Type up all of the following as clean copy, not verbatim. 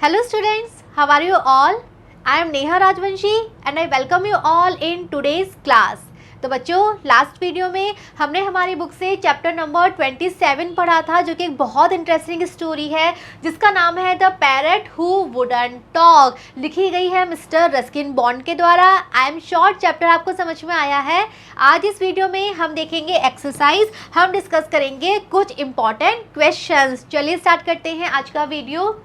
Hello students, how are you all? I am Neha Rajvanshi and I welcome you all in today's class. तो बच्चों last video में हमने हमारी book से chapter number 27 पढ़ा था, जो कि एक बहुत इंटरेस्टिंग स्टोरी है जिसका नाम है the parrot who wouldn't talk. लिखी गई है मिस्टर रस्किन बॉन्ड के द्वारा। आई एम श्योर चैप्टर आपको समझ में आया है। आज इस वीडियो में हम देखेंगे एक्सरसाइज, हम डिस्कस करेंगे कुछ इंपॉर्टेंट क्वेश्चंस। चलिए स्टार्ट करते हैं आज का video.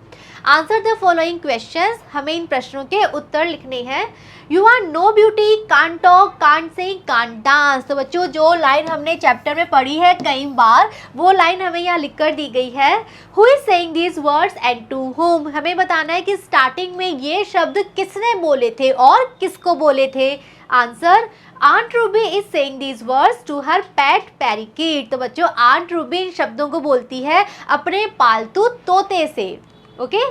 Answer the following questions, हमें इन प्रश्नों के उत्तर लिखने हैं। You are no beauty, can't talk, can't sing, can't dance. तो बच्चों जो लाइन हमने चैप्टर में पढ़ी है कई बार, वो लाइन हमें यहाँ लिख कर दी गई है। Who is saying these words and to whom. हमें बताना है कि स्टार्टिंग में ये शब्द किसने बोले थे और किसको बोले थे। Answer, aunt Ruby is saying these words to her pet parakeet. तो बच्चों आंट रूबी इन शब्दों को बोलती है अपने पालतू तोते से। Okay,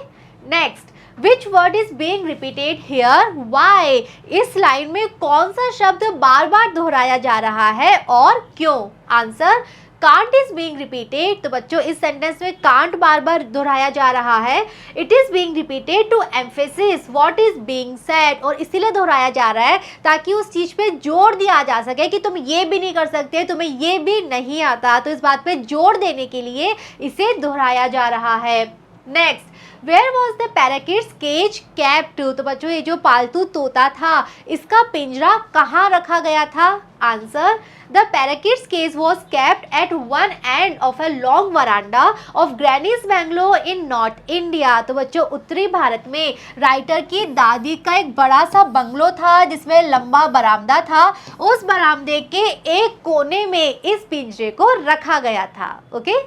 next, which word is being repeated here, why. इस लाइन में कौन सा शब्द बार बार दोहराया जा रहा है और क्यों। Answer, can't is being repeated. तो बच्चों इस सेंटेंस में कांट बार बार दोहराया जा रहा है। It is being repeated to emphasis what is being said, और इसीलिए दोहराया जा रहा है ताकि उस चीज पे जोर दिया जा सके कि तुम ये भी नहीं कर सकते, तुम्हें ये भी नहीं आता। तो इस बात पे जोर देने के लिए इसे दोहराया जा रहा है। Next, where was the parakeet's cage kept. तो बच्चों ये जो पालतू तोता था इसका पिंजरा कहाँ रखा गया था। Answer, the parakeet's cage was kept at one end of a long veranda of granny's Bangalore in north India. तो बच्चों उत्तरी भारत में राइटर की दादी का एक बड़ा सा बंगलो था जिसमें लंबा बरामदा था। उस बरामदे के एक कोने में इस पिंजरे को रखा गया था। Okay,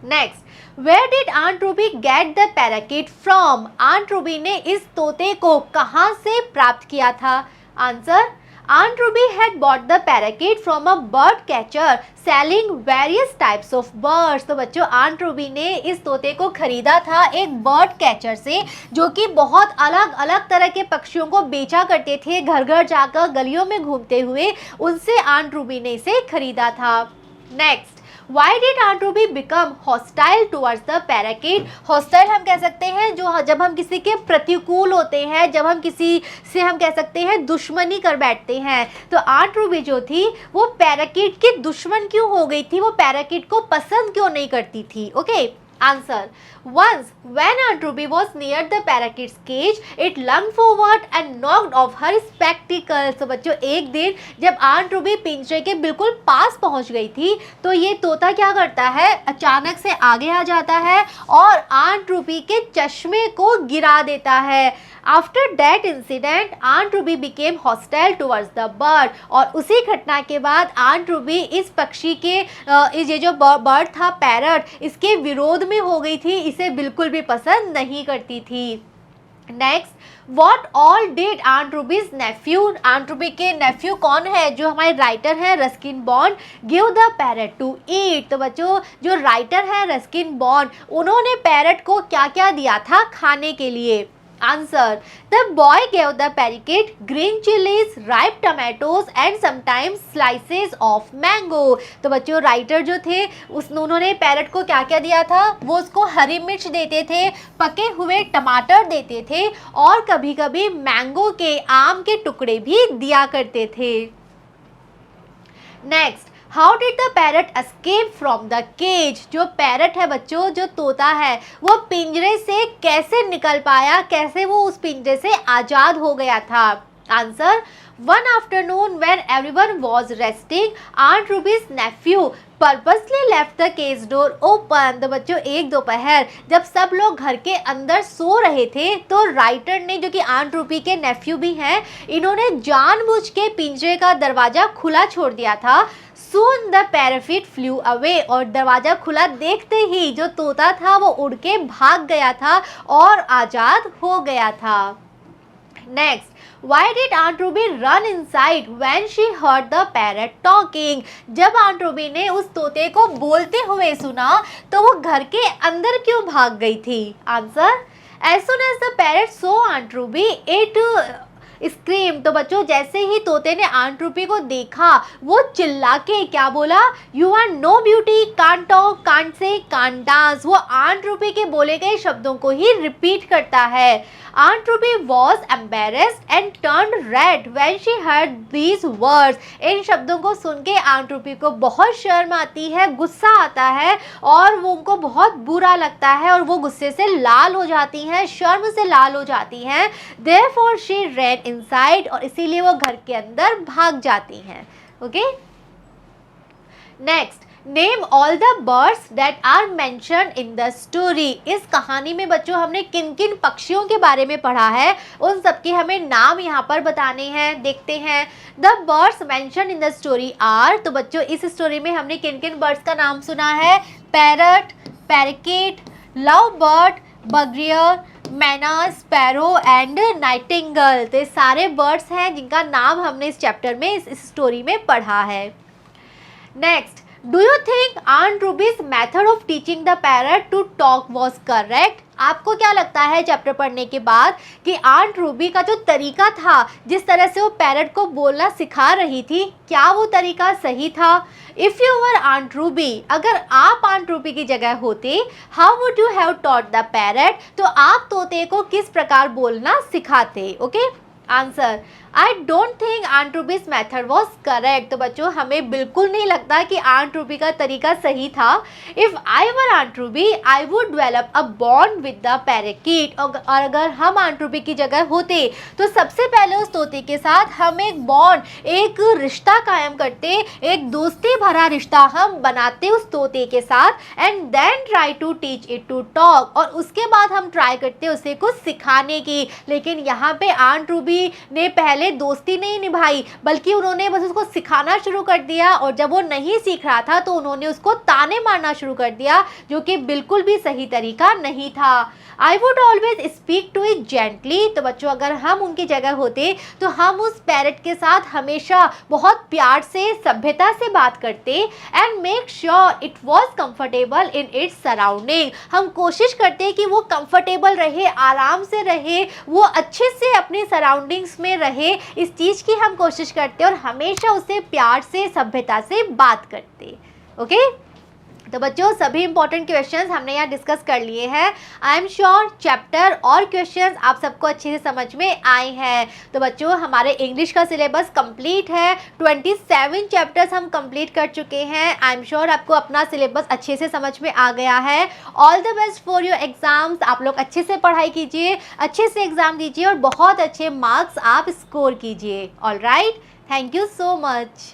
next, Where did Aunt Ruby get the parakeet from? Aunt Ruby ने इस तोते को कहाँ से प्राप्त किया था। Answer, Aunt Ruby had bought the parakeet from a bird catcher selling various types of birds. तो बच्चों Aunt Ruby ने इस तोते को खरीदा था एक बर्ड कैचर से जो कि बहुत अलग अलग तरह के पक्षियों को बेचा करते थे। घर घर जाकर गलियों में घूमते हुए उनसे Aunt Ruby ने इसे खरीदा था। Next, Why did Aunt Ruby become hostile towards the parakeet? Hostile हम कह सकते हैं जो जब हम किसी के प्रतिकूल होते हैं, जब हम किसी से हम कह सकते हैं दुश्मनी कर बैठते हैं। तो Aunt Ruby जो थी वो पैराकीट की दुश्मन क्यों हो गई थी, वो पैराकीट को पसंद क्यों नहीं करती थी। Okay, answer, once when Aunt Ruby was near the parakeet's cage, it lunged forward and knocked off her spectacles. तो बच्चों एक दिन जब Aunt Ruby पिंजरे के बिल्कुल पास पहुंच गई थी तो ये तोता क्या करता है, अचानक से आगे आ जाता है और Aunt Ruby के चश्मे को गिरा देता है। After that incident, Aunt Ruby became hostile towards the bird. और उसी घटना के बाद Aunt Ruby इस पक्षी के ये जो बर्ड था पैरट, इसके विरोध में हो गई थी, इसे बिल्कुल भी पसंद नहीं करती थी। Next, What all did Aunt Ruby's nephew, Aunt Ruby के नेफ्यू कौन है, जो हमारे राइटर हैं Ruskin bond, give the parrot to eat। तो बच्चों जो राइटर है रस्किन बॉन्ड, उन्होंने पैरट को क्या क्या दिया था खाने के लिए। Answer, the boy gave the parakeet green chilies, ripe tomatoes and sometimes slices of mango। तो बच्चों राइटर जो थे उन्होंने पैरट को क्या क्या दिया था, वो उसको हरी मिर्च देते थे, पके हुए टमाटर देते थे और कभी कभी मैंगो के आम के टुकड़े भी दिया करते थे। Next, how did the parrot escape from the cage. जो पैरट है बच्चों, जो तोता है, वो पिंजरे से कैसे निकल पाया, कैसे वो उस पिंजरे से आज़ाद हो गया था। Answer, one afternoon when everyone was resting, Aunt Ruby's nephew purposely left the cage door open। तो बच्चों एक दोपहर जब सब लोग घर के अंदर सो रहे थे तो राइटर ने, जो कि Aunt Ruby के नेफ्यू भी हैं, इन्होंने जानबूझ के पिंजरे का दरवाजा खुला छोड़ दिया था। Soon the parrot flew away। और दरवाजा खुला देखते ही जो तोता था वो उड़ के भाग गया था और आज़ाद हो गया था। Next, Why did Aunt Ruby run inside when she heard the parrot talking? जब Aunt Ruby ने उस तोते को बोलते हुए सुना तो वो घर के अंदर क्यों भाग गई थी। Answer, as soon as the parrot saw Aunt Ruby, it scream. तो बच्चों जैसे ही तोते ने आंट रूपी को देखा वो चिल्ला के क्या बोला, you are no beauty, can't talk, can't say, can't dance. वो आंट रूपी के बोले गए शब्दों को ही रिपीट करता है। Aunt Ruby was embarrassed and turned red when she heard these words. इन शब्दों को सुन के आंट रूपी को बहुत शर्म आती है, गुस्सा आता है और वो उनको बहुत बुरा लगता है और वो गुस्से से लाल हो जाती हैं, शर्म से लाल हो जाती हैं। Therefore she ran inside, और इसीलिए वो घर के अंदर भाग जाती हैं। Okay, next, name all the birds that are mentioned in the story. इस कहानी में बच्चों हमने किन किन पक्षियों के बारे में पढ़ा है, उन सबके हमें नाम यहाँ पर बताने हैं। देखते हैं, the birds mentioned in the story are. तो बच्चों इस स्टोरी में हमने किन किन बर्ड्स का नाम सुना है, पैरट, पैराकीट, लव बर्ड, बगरियर, मैना, स्पैरो एंड नाइटिंगेल। तो ये सारे बर्ड्स हैं जिनका नाम हमने इस चैप्टर में, इस स्टोरी में पढ़ा है। Next, do you think aunt Ruby's method of teaching the parrot to talk was correct. आपको क्या लगता है चैप्टर पढ़ने के बाद कि आंट रूबी का जो तरीका था, जिस तरह से वो पैरट को बोलना सिखा रही थी, क्या वो तरीका सही था? If you were aunt Ruby, अगर आप आंट रूबी की जगह होते, how would you have taught the parrot. तो आप तोते को किस प्रकार बोलना सिखाते? Okay, answer, I don't think aunt Ruby's method was correct. तो बच्चों हमें बिल्कुल नहीं लगता कि आंट रूबी का तरीका सही था। If I were aunt Ruby I would develop a bond with the parakeet. और अगर हम आंट रूबी की जगह होते तो सबसे पहले उस तोते के साथ हम एक बॉन्ड, एक रिश्ता कायम करते, एक दोस्ती भरा रिश्ता हम बनाते उस तोते के साथ, and then try to teach it to talk. और उसके बाद हम ट्राई करते उसे कुछ सिखाने की। लेकिन यहाँ पे आंट रूबी ने पहले दोस्ती नहीं निभाई, बल्कि उन्होंने बस उसको सिखाना शुरू कर दिया, और जब वो नहीं सीख रहा था तो उन्होंने उसको ताने मारना शुरू कर दिया, जो कि बिल्कुल भी सही तरीका नहीं था। I would always speak to it gently. तो बच्चों अगर हम उनकी जगह होते तो हम उस पैरट के साथ हमेशा बहुत प्यार से, सभ्यता से बात करते, and make sure it was comfortable in its surrounding. हम कोशिश करते कि वो कंफर्टेबल रहे, आराम से रहे, वो अच्छे से अपने सराउंडिंग्स में रहे, इस चीज़ की हम कोशिश करते और हमेशा उससे प्यार से, सभ्यता से बात करते। ओके, तो बच्चों सभी इंपॉर्टेंट क्वेश्चंस हमने यहाँ डिस्कस कर लिए हैं। आई एम श्योर चैप्टर और क्वेश्चंस आप सबको अच्छे से समझ में आए हैं। तो बच्चों हमारे इंग्लिश का सिलेबस कंप्लीट है, 27 चैप्टर्स हम कंप्लीट कर चुके हैं। आई एम श्योर आपको अपना सिलेबस अच्छे से समझ में आ गया है। All the best for your exams. आप लोग अच्छे से पढ़ाई कीजिए, अच्छे से एग्जाम दीजिए और बहुत अच्छे मार्क्स आप स्कोर कीजिए। All right, thank you so much.